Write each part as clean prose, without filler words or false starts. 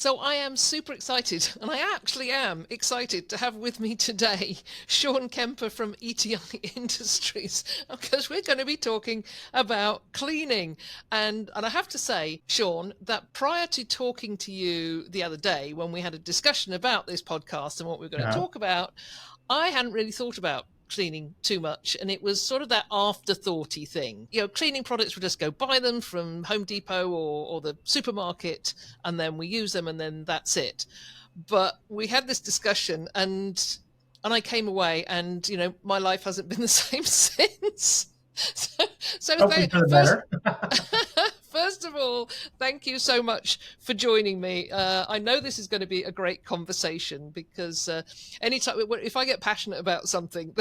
So I am super excited, and I actually am excited to have with me today Sean Kemper from ETI Industries, because we're going to be talking about cleaning. And I have to say, Sean, that prior to talking to you the other day when we had a discussion about this podcast and what we were going to talk about, I hadn't really thought about cleaning too much, and it was sort of that afterthoughty thing. Cleaning products, we just go buy them from Home Depot or the supermarket, and then we use them, and then that's it. But we had this discussion, and I came away, and my life hasn't been the same since. So Hopefully for the first, better. first of all, thank you so much for joining me. I know this is going to be a great conversation, because anytime if I get passionate about something,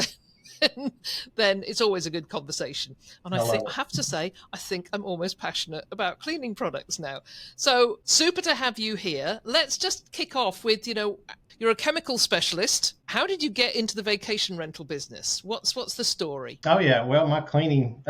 then it's always a good conversation. And I have to say, I think I'm almost passionate about cleaning products now. So super to have you here. Let's just kick off with, you're a chemical specialist. How did you get into the vacation rental business? What's the story? Oh yeah, well, my cleaning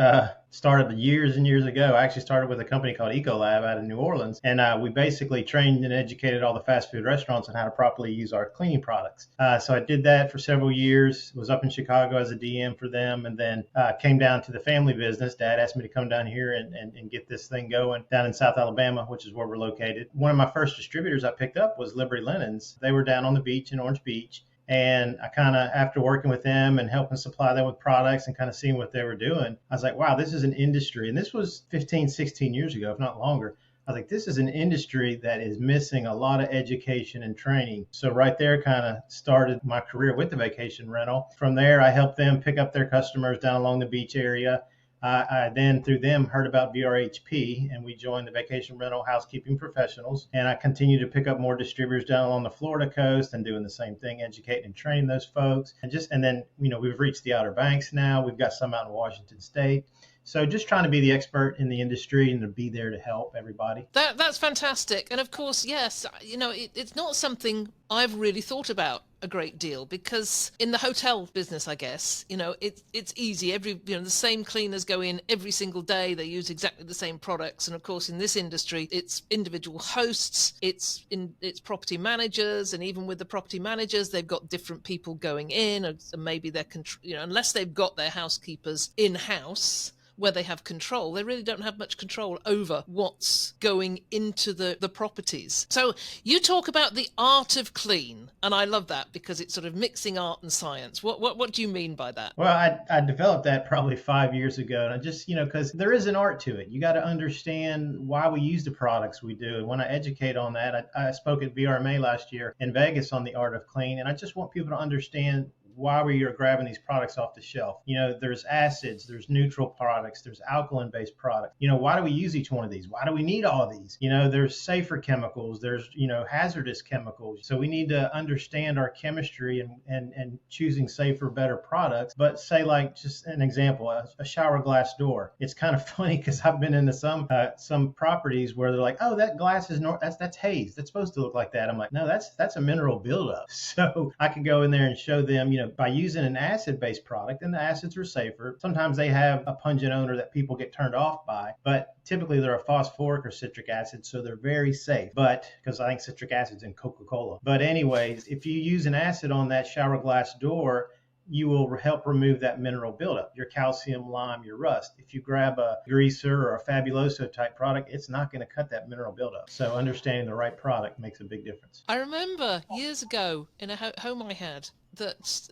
started years and years ago. I actually started with a company called Ecolab out of New Orleans, and we basically trained and educated all the fast food restaurants on how to properly use our cleaning products. So I did that for several years. Was up in Chicago as a DM for them, and then came down to the family business. Dad asked me to come down here and get this thing going down in South Alabama, which is where we're located. One of my first distributors I picked up was Liberty Linens. They were down on the beach in Orange Beach. And I kind of, after working with them and helping supply them with products and kind of seeing what they were doing, I was like, wow, this is an industry. And this was 15, 16 years ago, if not longer. I was like, this is an industry that is missing a lot of education and training. So right there kind of started my career with the vacation rental. From there, I helped them pick up their customers down along the beach area. I then, through them, heard about VRHP, and we joined the Vacation Rental Housekeeping Professionals. And I continue to pick up more distributors down along the Florida coast and doing the same thing, educating and training those folks. And then, we've reached the Outer Banks now. We've got some out in Washington State. So just trying to be the expert in the industry and to be there to help everybody. That's fantastic. And of course, yes, it's not something I've really thought about a great deal, because in the hotel business, I guess, it's easy. The same cleaners go in every single day. They use exactly the same products. And of course, in this industry, it's individual hosts, it's property managers. And even with the property managers, they've got different people going in, and maybe they're, unless they've got their housekeepers in-house, where they have control, they really don't have much control over what's going into the properties. So you talk about the art of clean, and I love that, because it's sort of mixing art and science. What do you mean by that? Well, I developed that probably 5 years ago, and I just, because there is an art to it. You got to understand why we use the products we do. And when I educate on that, I spoke at VRMA last year in Vegas on the art of clean, and I just want people to understand why we are grabbing these products off the shelf. There's acids, there's neutral products, there's alkaline-based products. Why do we use each one of these? Why do we need all of these? There's safer chemicals, there's, hazardous chemicals. So we need to understand our chemistry and choosing safer, better products. But say, like, just an example, a shower glass door. It's kind of funny, because I've been into some properties where they're like, oh, that glass is that's haze. That's supposed to look like that. I'm like, no, that's a mineral buildup. So I could go in there and show them, by using an acid-based product, and the acids are safer. Sometimes they have a pungent odor that people get turned off by, but typically they're a phosphoric or citric acid, so they're very safe. But because I think citric acid's in Coca-Cola. But anyways, if you use an acid on that shower glass door, you will help remove that mineral buildup, your calcium, lime, your rust. If you grab a greaser or a Fabuloso type product, it's not going to cut that mineral buildup. So understanding the right product makes a big difference. I remember years ago in a home I had, that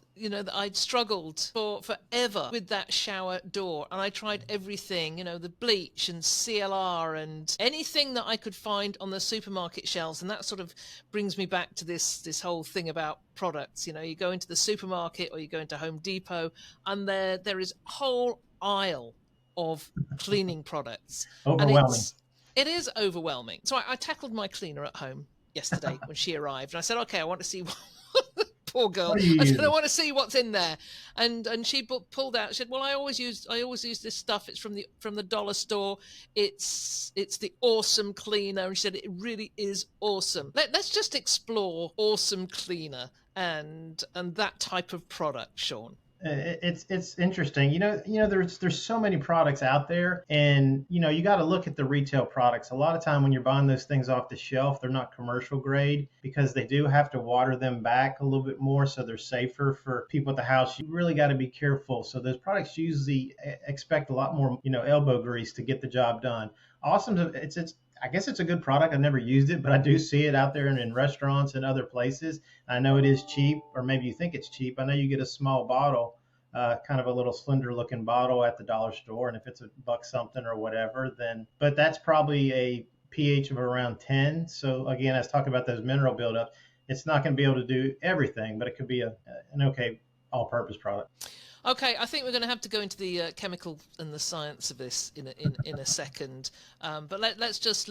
I'd struggled for forever with that shower door, and I tried everything, the bleach and CLR and anything that I could find on the supermarket shelves. And that sort of brings me back to this whole thing about products. You go into the supermarket or you go into Home Depot, and there is a whole aisle of cleaning products. Overwhelming. And it is overwhelming. So I tackled my cleaner at home yesterday when she arrived, and I said, okay, I want to see what poor girl. I said, I want to see what's in there. And she pulled out, she said, well, I always use this stuff. It's from the dollar store. It's the Awesome Cleaner. And she said, it really is awesome. Let's just explore Awesome Cleaner and that type of product, Sean. It's interesting. There's so many products out there, and you got to look at the retail products. A lot of time when you're buying those things off the shelf, they're not commercial grade because they do have to water them back a little bit more, so they're safer for people at the house. You really got to be careful. So those products usually expect a lot more, elbow grease to get the job done. Awesome. It's I guess it's a good product. I've never used it, but I do see it out there in restaurants and other places. I know it is cheap, or maybe you think it's cheap. I know you get a small bottle, kind of a little slender looking bottle at the dollar store. And if it's a buck something or whatever, but that's probably a pH of around 10. So again, let's talk about those mineral buildups. It's not going to be able to do everything, but it could be an okay all purpose product. Okay, I think we're going to have to go into the chemical and the science of this in a second. But let's just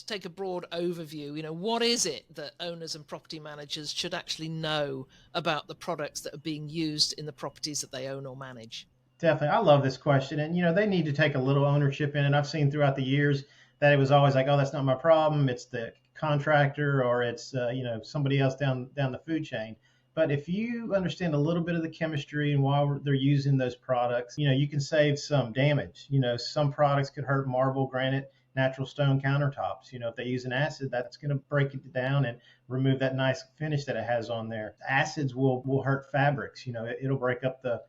take a broad overview. What is it that owners and property managers should actually know about the products that are being used in the properties that they own or manage? Definitely. I love this question. And, they need to take a little ownership in it. I've seen throughout the years that it was always like, oh, that's not my problem. It's the contractor, or it's, somebody else down the food chain. But if you understand a little bit of the chemistry and why they're using those products, you can save some damage. Some products could hurt marble, granite, natural stone countertops. If they use an acid, that's going to break it down and remove that nice finish that it has on there. Acids will hurt fabrics. It'll break up the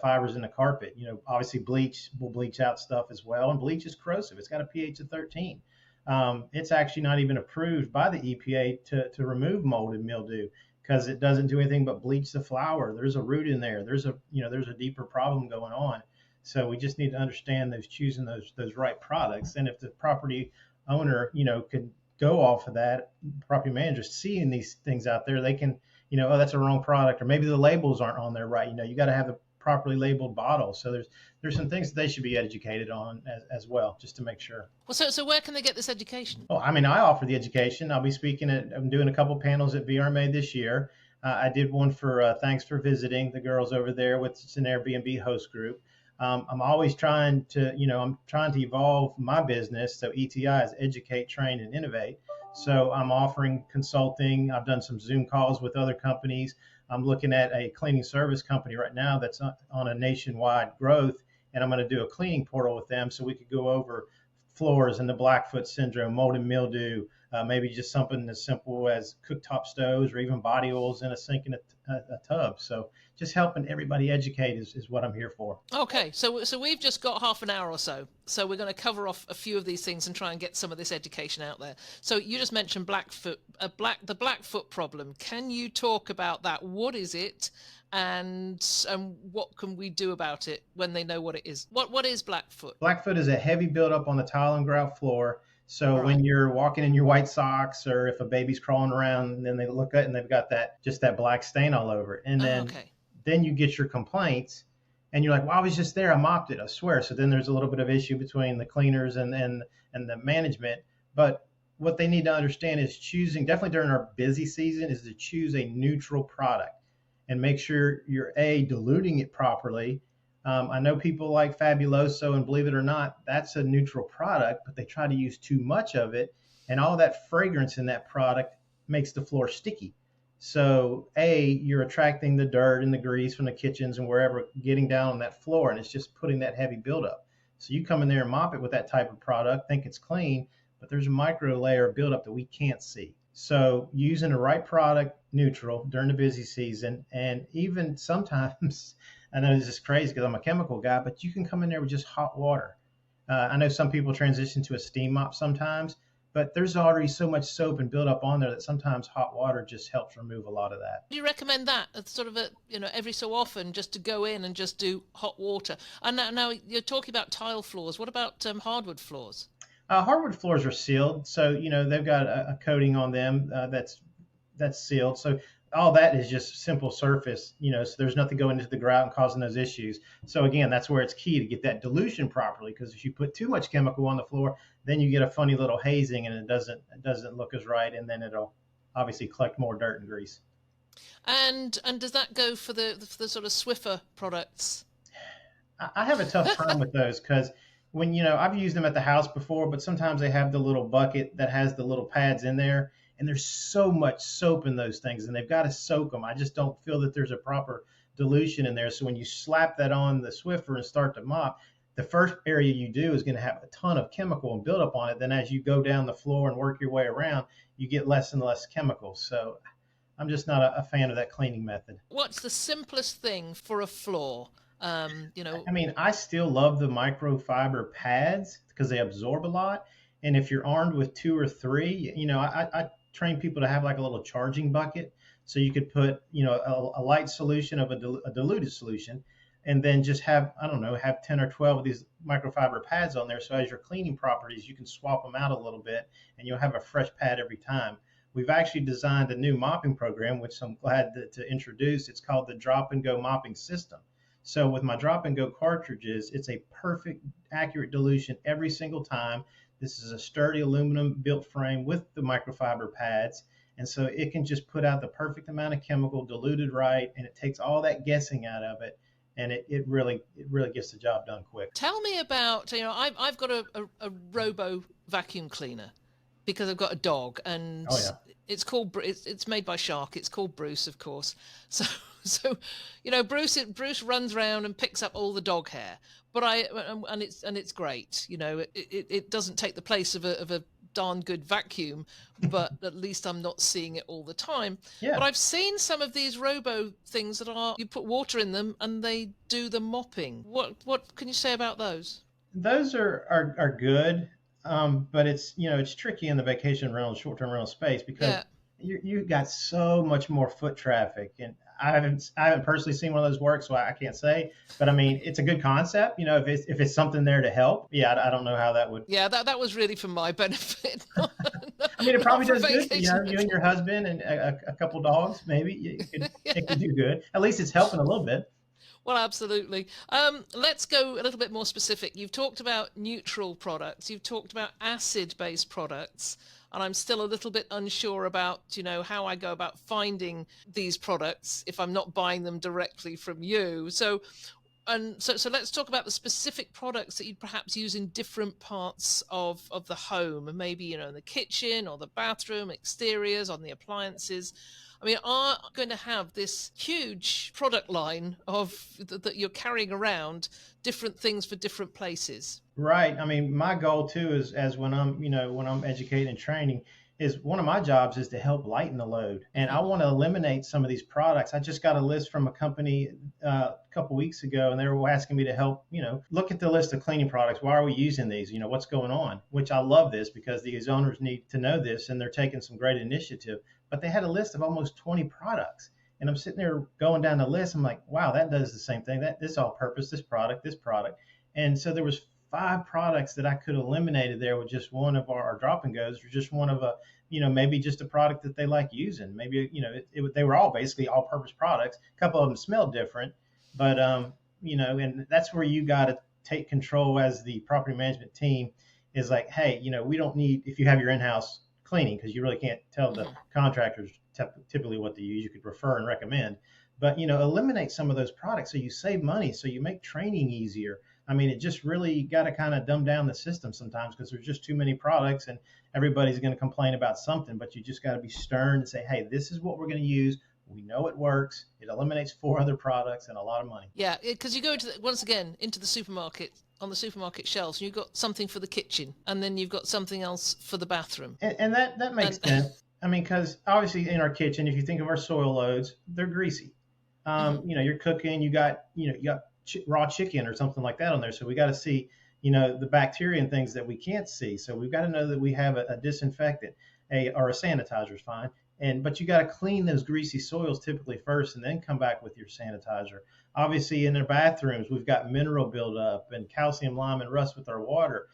fibers in the carpet. Obviously bleach will bleach out stuff as well. And bleach is corrosive. It's got a pH of 13. It's actually not even approved by the EPA to remove mold and mildew, because it doesn't do anything but bleach the flour. There's a root in there. There's a deeper problem going on. So we just need to understand choosing those right products. And if the property owner, could go off of that, property manager seeing these things out there, they can, oh, that's a wrong product, or maybe the labels aren't on there right. You got to have a properly labeled bottle. So there's some things that they should be educated on as well, just to make sure. Well, so where can they get this education? Oh, I mean, I offer the education. I'll be I'm doing a couple panels at VRMA this year. I did one for Thanks for Visiting, the girls over there, with it's an Airbnb host group. I'm always trying to evolve my business. So ETI is educate, train, and innovate. So I'm offering consulting. I've done some Zoom calls with other companies. I'm looking at a cleaning service company right now that's on a nationwide growth, and I'm going to do a cleaning portal with them so we could go over floors and the Blackfoot syndrome, mold and mildew, maybe just something as simple as cooktop stoves, or even body oils in a sink and a tub. So just helping everybody educate is what I'm here for. Okay, so we've just got half an hour or so. So we're going to cover off a few of these things and try and get some of this education out there. So you just mentioned the Blackfoot problem. Can you talk about that? What is it? And what can we do about it when they know what it is? What is Blackfoot? Blackfoot is a heavy buildup on the tile and grout floor. So Right. when you're walking in your white socks, or if a baby's crawling around, and then they look at it and they've got that black stain all over it. And then you get your complaints, and you're like, well, I was just there. I mopped it, I swear. So then there's a little bit of issue between the cleaners and the management. But what they need to understand is choosing, definitely during our busy season, is to choose a neutral product and make sure you're diluting it properly. I know people like Fabuloso, and believe it or not, that's a neutral product, but they try to use too much of it, and all that fragrance in that product makes the floor sticky. So you're attracting the dirt and the grease from the kitchens and wherever, getting down on that floor, and it's just putting that heavy buildup. So you come in there and mop it with that type of product, think it's clean, but there's a micro layer of buildup that we can't see. So using the right product, neutral, during the busy season, and even sometimes, I know this is crazy because I'm a chemical guy, but you can come in there with just hot water. I know some people transition to a steam mop sometimes, but there's already so much soap and buildup on there that sometimes hot water just helps remove a lot of that. Do you recommend that as sort of every so often, just to go in and just do hot water? And now you're talking about tile floors. What about hardwood floors? Hardwood floors are sealed, so they've got a coating on them that's sealed. So all that is just simple surface, so there's nothing going into the grout and causing those issues. So again, that's where it's key to get that dilution properly, because if you put too much chemical on the floor, then you get a funny little hazing, and it doesn't look as right, and then it'll obviously collect more dirt and grease. And does that go for the sort of Swiffer products? I have a tough time with those, because when I've used them at the house before, but sometimes they have the little bucket that has the little pads in there, and there's so much soap in those things, and they've got to soak them. I just don't feel that there's a proper dilution in there. So when you slap that on the Swiffer and start to mop, the first area you do is going to have a ton of chemical and build up on it. Then as you go down the floor and work your way around, you get less and less chemicals. So I'm just not a fan of that cleaning method. What's the simplest thing for a floor? You know, I mean, I still love the microfiber pads because they absorb a lot. And if you're armed with two or three, I train people to have like a little charging bucket. So you could put, a light solution of a diluted solution, and then just have, I don't know, have 10 or 12 of these microfiber pads on there. So as you're cleaning properties, you can swap them out a little bit and you'll have a fresh pad every time. We've actually designed a new mopping program, which I'm glad to introduce. It's called the Drop and Go Mopping System. So with my drop and go cartridges, it's a perfect, accurate dilution every single time. This is a sturdy aluminum built frame with the microfiber pads. And so it can just put out the perfect amount of chemical diluted right, and it takes all that guessing out of it. And it really gets the job done quick. tell me about, I've got a robo vacuum cleaner because I've got a dog, and Oh yeah. it's made by Shark. It's called Bruce, of course. So so Bruce runs around and picks up all the dog hair, but it's great. It doesn't take the place of a darn good vacuum, but at least I'm not seeing it all the time. Yeah. But I've seen some of these robo things that are, you put water in them and they do the mopping. What can you say about those? Those are good, but it's tricky in the vacation rental, short-term rental space because Yeah. you got so much more foot traffic, and I haven't personally seen one of those work, so I can't say. But I mean, it's a good concept. If it's something there to help, yeah, I don't know how that would. Yeah, that was really for my benefit. not, I mean, it not probably for does good. vacation. You and your husband and a couple dogs, maybe it could do good. At least it's helping a little bit. Well, absolutely. Let's go a little bit more specific. You've talked about neutral products. You've talked about acid-based products, and I'm still a little bit unsure about, how I go about finding these products if I'm not buying them directly from you. So let's talk about the specific products that you'd perhaps use in different parts of the home, maybe in the kitchen or the bathroom, exteriors, on the appliances. I mean, are going to have this huge product line that you're carrying around, different things for different places. Right. I mean, my goal too is as when I'm educating and training, is one of my jobs is to help lighten the load. And I Mhm. want to eliminate some of these products. I just got a list from a company a couple weeks ago, and they were asking me to help, look at the list of cleaning products. Why are we using these? What's going on? Which I love this because these owners need to know this, and they're taking some great initiative. But they had a list of almost 20 products. And I'm sitting there going down the list. I'm like, wow, that does the same thing. This all purpose, this product, this product. And so there was 5 products that I could have eliminated there with just one of our drop and goes, or just one of maybe just a product that they like using. Maybe, they were all basically all purpose products. A couple of them smelled different, but, and that's where you got to take control as the property management team is like, hey, we don't need, if you have your in-house cleaning, because you really can't tell the Mhm. contractors typically what to use. You could refer and recommend, but, eliminate some of those products so you save money, so you make training easier. I mean, it just really got to kind of dumb down the system sometimes because there's just too many products and everybody's going to complain about something. But you just got to be stern and say, hey, this is what we're going to use. We know it works. It eliminates 4 other products and a lot of money. Yeah, because you go once again into the supermarket, on the supermarket shelves, and you've got something for the kitchen, and then you've got something else for the bathroom. And that makes And sense. I mean, because obviously in our kitchen, if you think of our soil loads, they're greasy. Mhm. You're cooking, you got raw chicken or something like that on there. So we got to see, the bacteria and things that we can't see. So we've got to know that we have a disinfectant, or a sanitizer is fine. But you got to clean those greasy soils typically first, and then come back with your sanitizer. Obviously, in their bathrooms, we've got mineral buildup and calcium, lime, and rust with our water.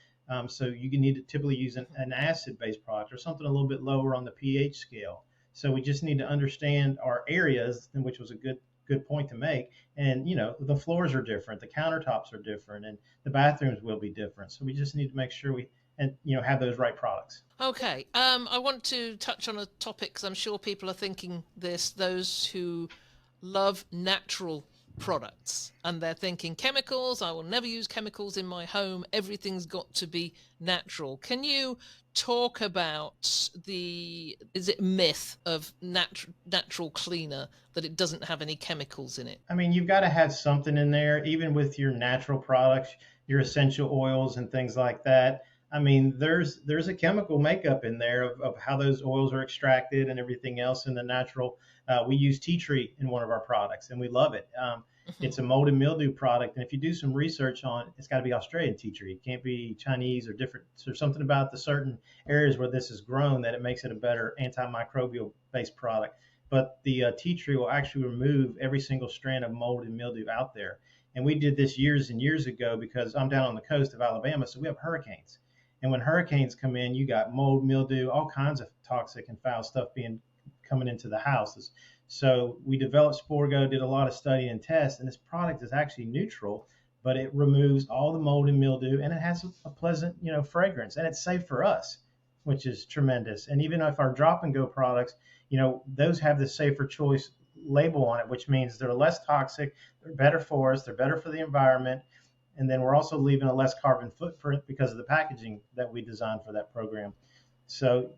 So you can need to typically use an acid-based product or something a little bit lower on the pH scale. So we just need to understand our areas, which was a good point to make. And the floors are different, the countertops are different, and the bathrooms will be different. So we just need to make sure we and have those right products. Okay, I want to touch on a topic because I'm sure people are thinking this. Those who love natural products, and they're thinking chemicals, I will never use chemicals in my home, everything's got to be natural. Can you talk about the, is it myth of natural cleaner, that it doesn't have any chemicals in it? I mean, you've got to have something in there, even with your natural products, your essential oils and things like that. I mean, there's a chemical makeup in there of how those oils are extracted and everything else in the natural. We use tea tree in one of our products, and we love it. Mhm. It's a mold and mildew product, and if you do some research on it, it's got to be Australian tea tree. It can't be Chinese or different. So there's something about the certain areas where this is grown that it makes it a better antimicrobial based product. But the tea tree will actually remove every single strand of mold and mildew out there. And we did this years and years ago because I'm down on the coast of Alabama, so we have hurricanes. And when hurricanes come in, you got mold, mildew, all kinds of toxic and foul stuff being coming into the houses. So we developed Sporgo, did a lot of study and tests, and this product is actually neutral, but it removes all the mold and mildew, and it has a pleasant, fragrance, and it's safe for us, which is tremendous. And even if our drop and go products, those have the safer choice label on it, which means they're less toxic, they're better for us, they're better for the environment, and then we're also leaving a less carbon footprint because of the packaging that we designed for that program. So,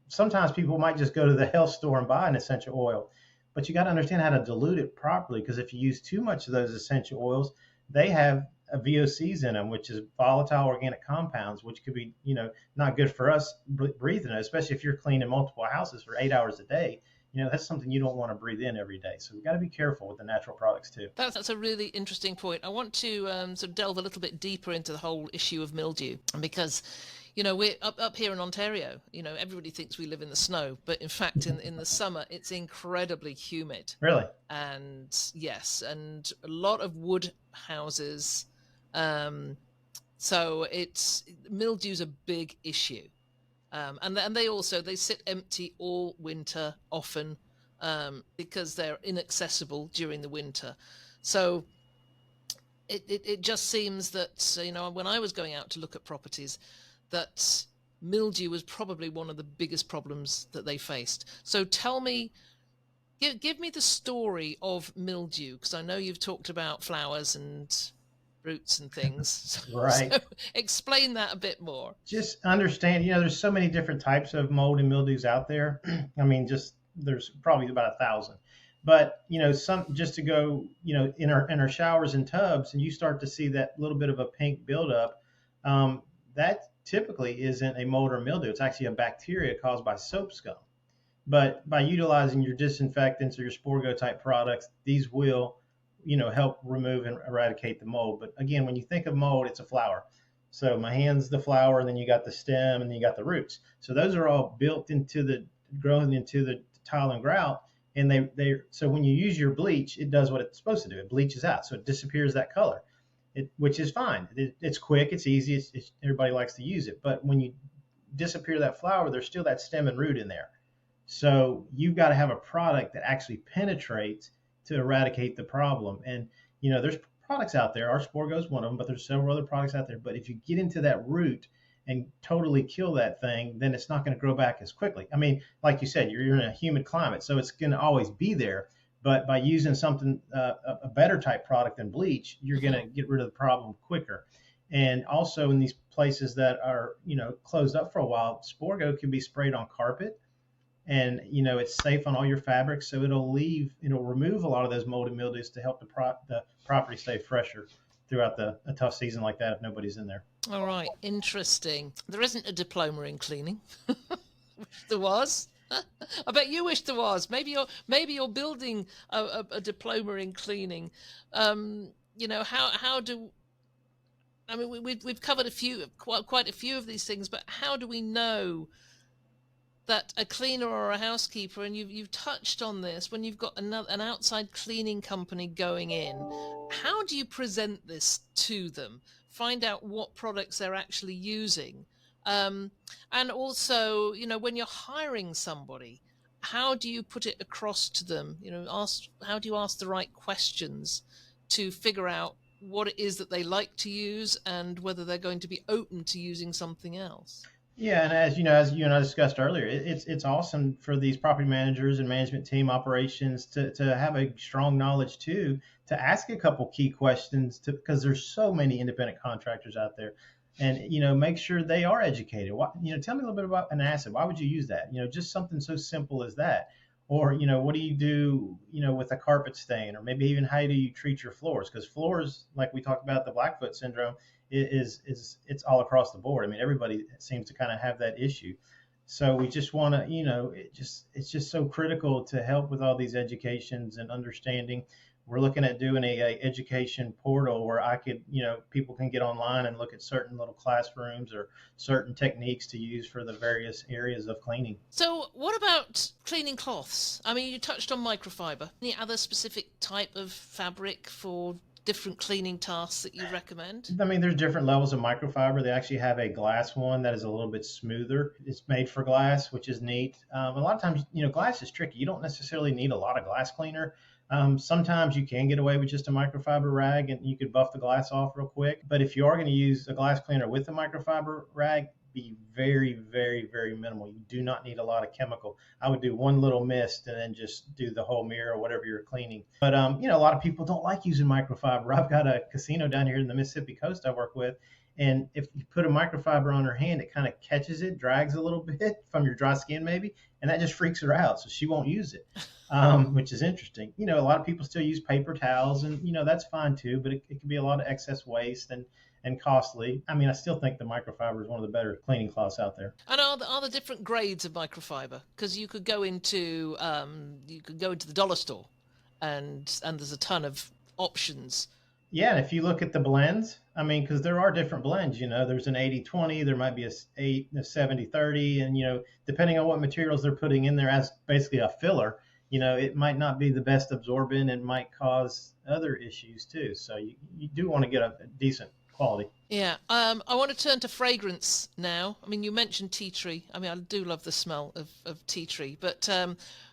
sometimes people might just go to the health store and buy an essential oil, but you got to understand how to dilute it properly because if you use too much of those essential oils, they have a VOCs in them, which is volatile organic compounds, which could be, not good for us breathing, especially if you're cleaning multiple houses for 8 hours a day. That's something you don't want to breathe in every day. So we've got to be careful with the natural products too. That's a really interesting point. I want to sort of delve a little bit deeper into the whole issue of mildew, because we're up here in Ontario. Everybody thinks we live in the snow, but in fact, in the summer, it's incredibly humid. Really? And yes, and a lot of wood houses. So it's mildew's a big issue. And they sit empty all winter often, because they're inaccessible during the winter. So it just seems that, when I was going out to look at properties, that mildew was probably one of the biggest problems that they faced. So tell me, give me the story of mildew, because I know you've talked about flowers and roots and things. Right. So explain that a bit more. Just understand, there's so many different types of mold and mildews out there. I mean, just there's probably about 1,000. But some just to go, in our showers and tubs, and you start to see that little bit of a pink buildup. That typically isn't a mold or mildew. It's actually a bacteria caused by soap scum. But by utilizing your disinfectants or your Sporgo type products, these will, help remove and eradicate the mold. But again, when you think of mold, it's a flower. So my hand's the flower, and then you got the stem, and then you got the roots. So those are all built grown into the tile and grout. And so when you use your bleach, it does what it's supposed to do. It bleaches out, so it disappears that color, which is fine. It's quick, it's easy, everybody likes to use it. But when you disappear that flower, there's still that stem and root in there. So you've got to have a product that actually penetrates to eradicate the problem. And there's products out there. Our Sporgo is one of them, but there's several other products out there. But if you get into that root and totally kill that thing, then it's not going to grow back as quickly. I mean, like you said, you're in a humid climate, so it's going to always be there. But by using something, a better type product than bleach, you're going to get rid of the problem quicker. And also in these places that are, closed up for a while, Sporgo can be sprayed on carpet, and it's safe on all your fabrics, so it'll remove a lot of those mold and mildews to help the property stay fresher throughout a tough season like that if nobody's in there. All right, interesting. There isn't a diploma in cleaning. There was. I bet you wish there was. Maybe you're building a diploma in cleaning. How do, I mean, we've covered quite a few of these things, but how do we know that a cleaner or a housekeeper, and you've touched on this, when you've got an outside cleaning company going in, how do you present this to them? Find out what products they're actually using, and also, when you're hiring somebody, how do you put it across to them? How do you ask the right questions to figure out what it is that they like to use and whether they're going to be open to using something else? Yeah, and as you and I discussed earlier, it's awesome for these property managers and management team operations to have a strong knowledge too, to ask a couple key questions to, because there's so many independent contractors out there, and make sure they are educated. Tell me a little bit about an asset. Why would you use that? Just something so simple as that. Or what do you do with a carpet stain, or maybe even how do you treat your floors? Because floors, like we talked about the Blackfoot syndrome, is it's all across the board. I mean, everybody seems to kind of have that issue. So we just want to, it's just so critical to help with all these educations and understanding. We're looking at doing a education portal where I could, people can get online and look at certain little classrooms or certain techniques to use for the various areas of cleaning. So, what about cleaning cloths? I mean, you touched on microfiber. Any other specific type of fabric for different cleaning tasks that you recommend? I mean, there's different levels of microfiber. They actually have a glass one that is a little bit smoother. It's made for glass, which is neat. A lot of times, glass is tricky. You don't necessarily need a lot of glass cleaner. Sometimes you can get away with just a microfiber rag and you could buff the glass off real quick. But if you are going to use a glass cleaner with a microfiber rag, be very, very, very minimal. You do not need a lot of chemical. I would do one little mist and then just do the whole mirror or whatever you're cleaning. But a lot of people don't like using microfiber. I've got a casino down here in the Mississippi coast I work with, and if you put a microfiber on her hand, it kind of catches it, drags a little bit from your dry skin maybe, and that just freaks her out. So she won't use it, which is interesting. A lot of people still use paper towels, and that's fine too, but it can be a lot of excess waste and costly. I mean, I still think the microfiber is one of the better cleaning cloths out there. And are the different grades of microfiber? Because you could go into the dollar store, and there's a ton of options. Yeah, and if you look at the blends, I mean, because there are different blends, there's an 80-20, there might be a 70-30, and, depending on what materials they're putting in there as basically a filler, it might not be the best absorbent and might cause other issues too. So you do want to get a decent quality. Yeah, I want to turn to fragrance now. I mean, you mentioned tea tree. I mean, I do love the smell of tea tree, but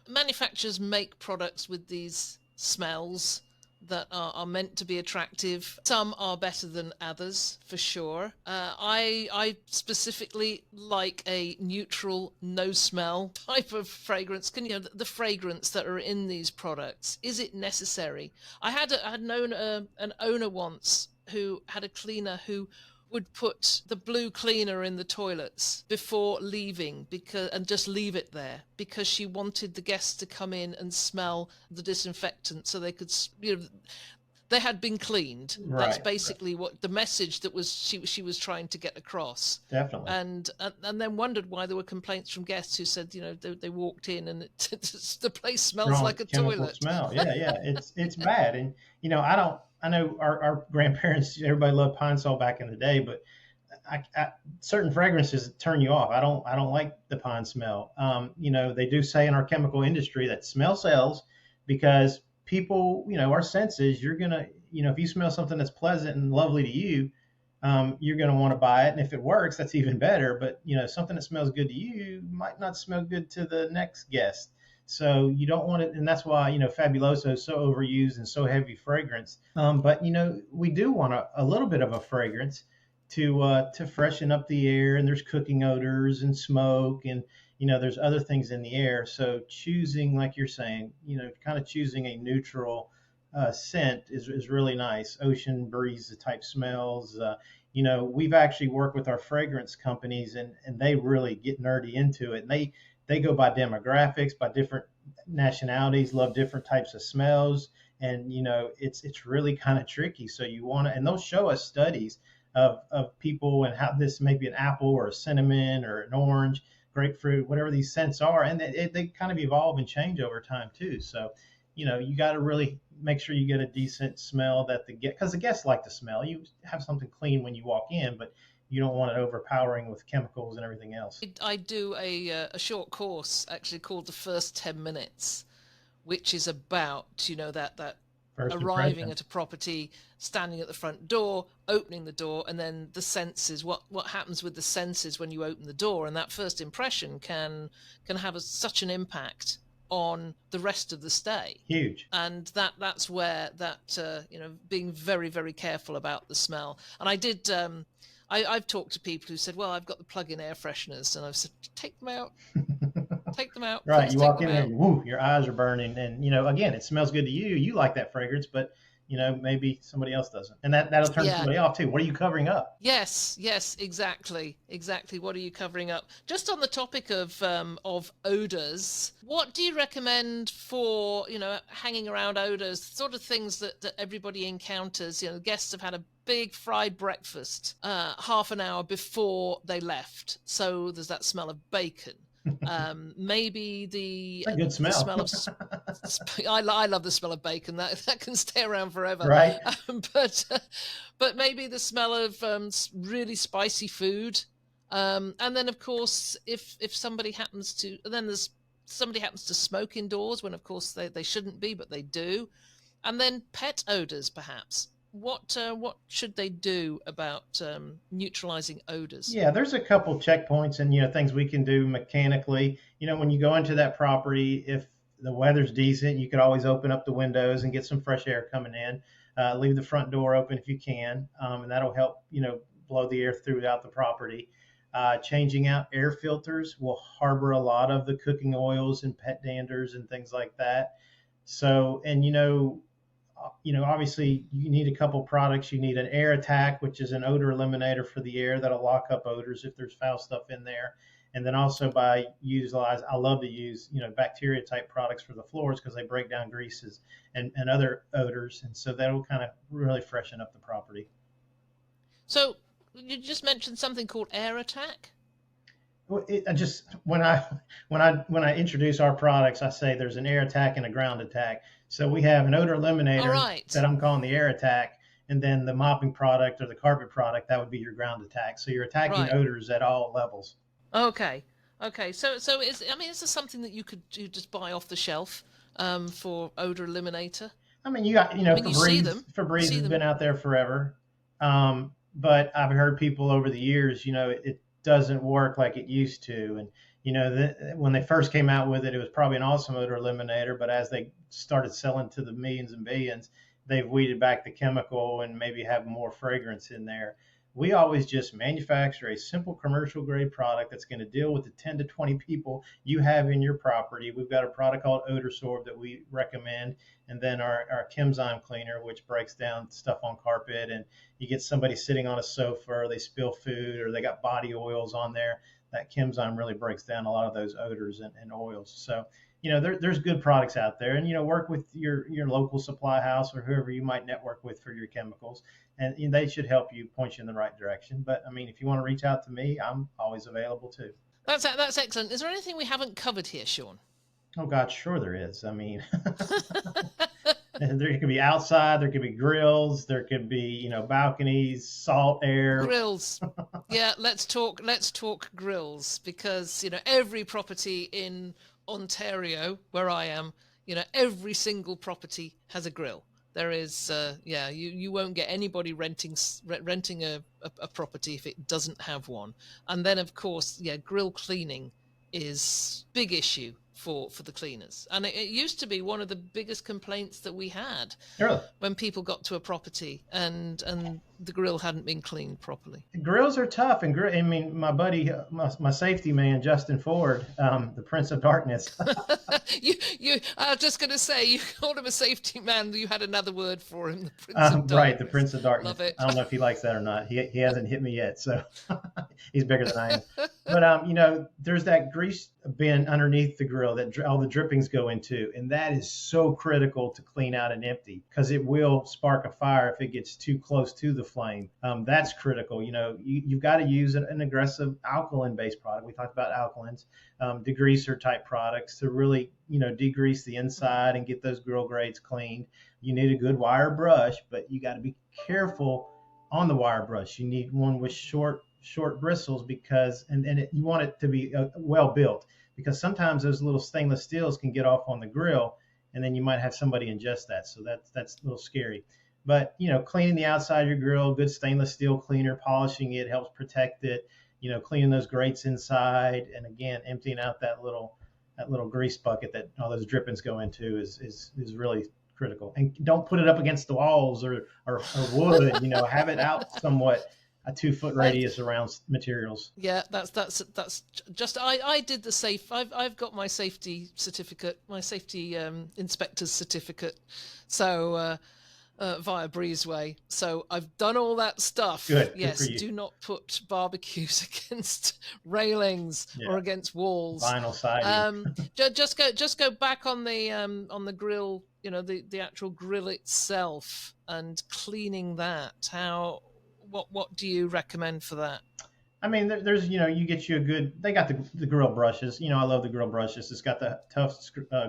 manufacturers make products with these smells that are meant to be attractive. Some are better than others, for sure. I specifically like a neutral, no smell type of fragrance. Can the fragrance that are in these products, is it necessary? I had known an owner once who had a cleaner who would put the blue cleaner in the toilets before leaving and just leave it there because she wanted the guests to come in and smell the disinfectant so they could they had been cleaned. That's Right. basically what the message that was she was trying to get across. Definitely. And then wondered why there were complaints from guests who said they walked in and the place smells Strong like a chemical toilet. smell. Yeah, yeah. It's bad. And I know our grandparents, everybody loved Pine Sol back in the day, but certain fragrances turn you off. I don't like the pine smell. They do say in our chemical industry that smell sells, because people, our senses, you're gonna, if you smell something that's pleasant and lovely to you, you're gonna want to buy it, and if it works, that's even better. But something that smells good to you might not smell good to the next guest. So you don't want it, and that's why Fabuloso is so overused and so heavy fragrance. But we do want a little bit of a fragrance to freshen up the air. And there's cooking odors and smoke, and there's other things in the air. So choosing, like you're saying, kind of choosing a neutral scent is really nice. Ocean breeze type smells. We've actually worked with our fragrance companies, and they really get nerdy into it. And they go by demographics, by different nationalities, love different types of smells, and it's really kind of tricky. So you want to, and they'll show us studies of people and how this may be an apple or a cinnamon or an orange, grapefruit, whatever these scents are, and they kind of evolve and change over time too. So you got to really make sure you get a decent smell that because the guests like to smell. You have something clean when you walk in, but you don't want it overpowering with chemicals and everything else. I do a short course actually called the first 10 minutes, which is about that First arriving impression. at a property, standing at the front door, opening the door, and then the senses. What happens with the senses when you open the door, and that first impression can have such an impact on the rest of the stay. Huge. And that's where that being very, very careful about the smell. And I've talked to people who said, well, I've got the plug-in air fresheners, and I've said, take them out, Right. please You take walk them in there out. and woo, your eyes are burning. And, again, it smells good to you. You like that fragrance, but, maybe somebody else doesn't. And that'll turn Yeah. somebody off too. What are you covering up? Yes, exactly, exactly. What are you covering up? Just on the topic of odors, what do you recommend for hanging around odors? Sort of things that everybody encounters. Guests have had a big fried breakfast half an hour before they left, so there's that smell of bacon. Maybe the It's a good the smell. smell of I love the smell of bacon. That can stay around forever. Right. But maybe the smell of really spicy food, and then of course if somebody happens to then there's somebody happens to smoke indoors when of course they shouldn't be, but they do, and then pet odors perhaps. What should they do about neutralizing odors? Yeah, there's a couple checkpoints and things we can do mechanically. When you go into that property, if the weather's decent, you could always open up the windows and get some fresh air coming in. Leave the front door open if you can, and that'll help blow the air throughout the property. Changing out air filters will harbor a lot of the cooking oils and pet danders and things like that. So, and obviously you need a couple products. You need an air attack, which is an odor eliminator for the air that'll lock up odors if there's foul stuff in there. And then also I love to use, bacteria type products for the floors because they break down greases and other odors. And so that'll kind of really freshen up the property. So you just mentioned something called air attack. I just when I introduce our products, I say there's an air attack and a ground attack. So we have an odor All eliminator right. that I'm calling the air attack, and then the mopping product or the carpet product that would be your ground attack. So you're attacking Right. odors at all levels. Okay. Okay. So is this something that you just buy off the shelf for odor eliminator? I mean, you got I mean, you see them. You Febreze see has them. been out there forever, but I've heard people over the years, it doesn't work like it used to, and when they first came out with it, it was probably an awesome odor eliminator, but as they started selling to the millions and billions, they've weeded back the chemical and maybe have more fragrance in there. We always just manufacture a simple commercial grade product that's going to deal with the 10 to 20 people you have in your property. We've got a product called Odor Sorb that we recommend, and then our Chemzyme cleaner, which breaks down stuff on carpet. And you get somebody sitting on a sofa, or they spill food, or they got body oils on there. That Chemzyme really breaks down a lot of those odors and oils. So, there's good products out there, and work with your local supply house or whoever you might network with for your chemicals, and they should help you, point you in the right direction. But I mean, if you want to reach out to me, I'm always available too. That's excellent. Is there anything we haven't covered here, Sean? Oh God, sure there is. I mean, there could be outside, there could be grills, there could be balconies, salt air. Grills. Yeah, let's talk grills, because every property in Ontario where I am, every single property has a grill. There is you won't get anybody renting a property if it doesn't have one. And then of course, grill cleaning is big issue for the cleaners, and it used to be one of the biggest complaints that we had Really? when people got to a property and the grill hadn't been cleaned properly. Grills are tough, and I mean, my buddy, my safety man, Justin Ford, the Prince of Darkness. I was just going to say, you called him a safety man. You had another word for him, the Prince of Darkness. Right, the Prince of Darkness. Love it. I don't know if he likes that or not. He hasn't hit me yet, so he's bigger than I am. But there's that grease bin underneath the grill that all the drippings go into, and that is so critical to clean out and empty, because it will spark a fire if it gets too close to the flame. That's critical. You've got to use an aggressive alkaline-based product. We talked about alkalines, degreaser type products to really degrease the inside and get those grill grates cleaned. You need a good wire brush, but you got to be careful on the wire brush. You need one with short bristles, because you want it to be well built, because sometimes those little stainless steels can get off on the grill, and then you might have somebody ingest that. So that's a little scary. But cleaning the outside of your grill, good stainless steel cleaner, polishing it helps protect it. Cleaning those grates inside, and again, emptying out that little grease bucket that all those drippings go into is really critical. And don't put it up against the walls or wood. Have it out somewhat a 2 foot I, radius around materials. yeah, that's just I did the safe. I've got my safety certificate, my safety inspector's certificate. So via Breezeway. So I've done all that stuff. Good for Yes, you. do not put barbecues against railings Yeah, or against walls. vinyl siding. Just go back on the grill. You know, the actual grill itself and cleaning that. What do you recommend for that? I mean, there's, you get you a good. They got the grill brushes. I love the grill brushes. It's got the tough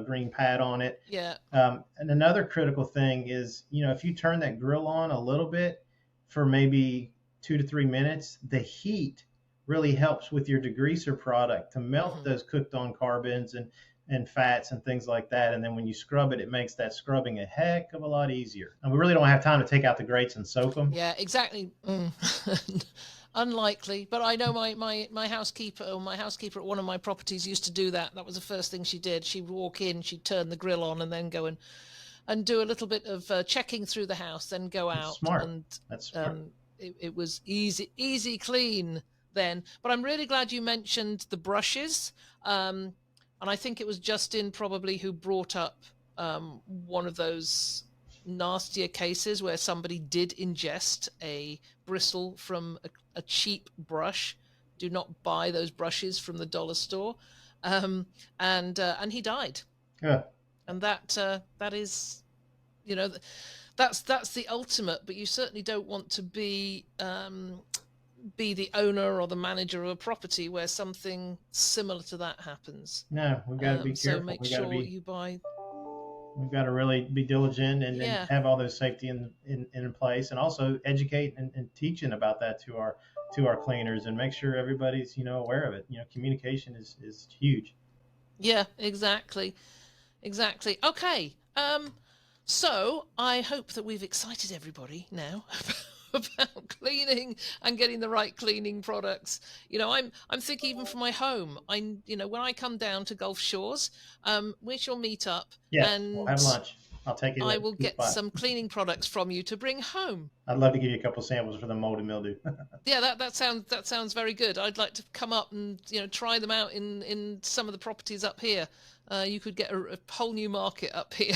green pad on it. Yeah. And another critical thing is, if you turn that grill on a little bit for maybe 2 to 3 minutes, the heat really helps with your degreaser product to melt Hmm. those cooked on carbons and fats and things like that. And then when you scrub it, it makes that scrubbing a heck of a lot easier. And we really don't have time to take out the grates and soak them. Yeah, exactly. Unlikely, but I know my housekeeper or my housekeeper at one of my properties used to do that. That was the first thing she did. She'd walk in, she'd turn the grill on, and then go and do a little bit of checking through the house, then go That's out, smart. and That's smart. it was easy clean then. But I'm really glad you mentioned the brushes, and I think it was Justin probably who brought up one of those nastier cases where somebody did ingest a bristle from a cheap brush. Do not buy those brushes from the dollar store, and he died. Yeah. And that is, you know, that's the ultimate. But you certainly don't want to be the owner or the manager of a property where something similar to that happens. No, we've got to be So careful. make We got to sure be you buy. We've got to really be diligent and Yeah, have all those safety in place, and also educate and teaching about that to our cleaners, and make sure everybody's aware of it. Communication is huge. yeah, exactly. Okay, so I hope that we've excited everybody now about cleaning and getting the right cleaning products. I'm thinking even for my home. When I come down to Gulf Shores, we shall meet up Yes, we'll and have lunch. I'll take you I to will the get spot. some cleaning products from you to bring home. I'd love to give you a couple samples for the mold and mildew. Yeah, that sounds very good. I'd like to come up and try them out in some of the properties up here. You could get a whole new market up here.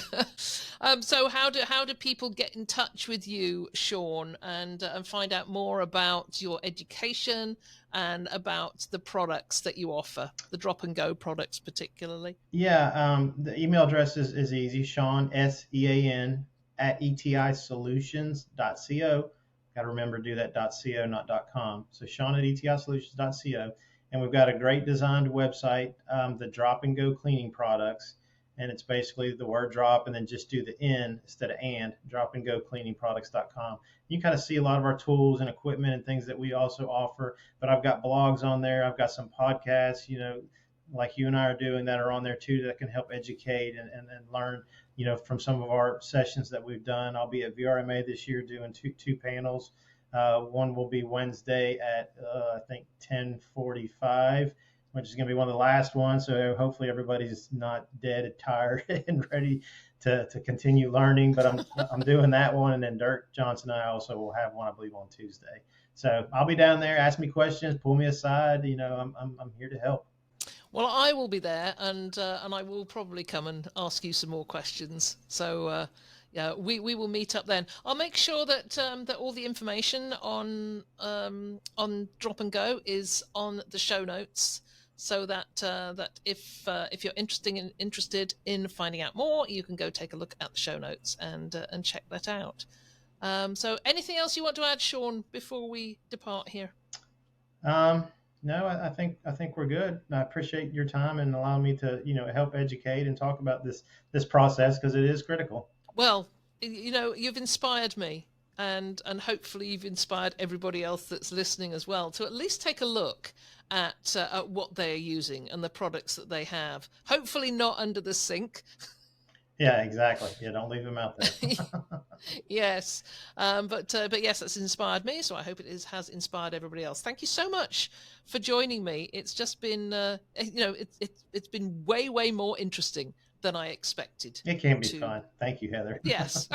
So how do people get in touch with you, Sean, and find out more about your education and about the products that you offer, the drop and go products particularly? Yeah, the email address is easy. Sean, SEAN at etisolutions.co. Got to remember to do that .co, not .com. So Sean at etisolutions.co. And we've got a great designed website, the drop and go cleaning products. And it's basically the word drop and then just do the N instead of and, drop and go cleaningproducts.com. You kind of see a lot of our tools and equipment and things that we also offer. But I've got blogs on there. I've got some podcasts, like you and I are doing, that are on there too, that can help educate and learn, from some of our sessions that we've done. I'll be at VRMA this year doing two panels. One will be Wednesday at I think 10:45, which is going to be one of the last ones. So hopefully everybody's not dead and tired and ready to continue learning. But I'm doing that one, and then Dirk Johnson and I also will have one, I believe, on Tuesday. So I'll be down there. Ask me questions, pull me aside. I'm here to help. Well, I will be there, and I will probably come and ask you some more questions. So, yeah, we will meet up then. I'll make sure that all the information on Drop and Go is on the show notes, so that if you're interested in finding out more, you can go take a look at the show notes and check that out. So, anything else you want to add, Sean, before we depart here? No, I think we're good. I appreciate your time and allowing me to help educate and talk about this process, because it is critical. Well, you've inspired me, and hopefully you've inspired everybody else that's listening as well to at least take a look at what they're using and the products that they have. Hopefully not under the sink. Yeah, exactly. Yeah, don't leave them out there. Yes, but yes, that's inspired me. So I hope has inspired everybody else. Thank you so much for joining me. It's just been it's been way more interesting than I expected. It can be fun. Thank you, Heather. Yes.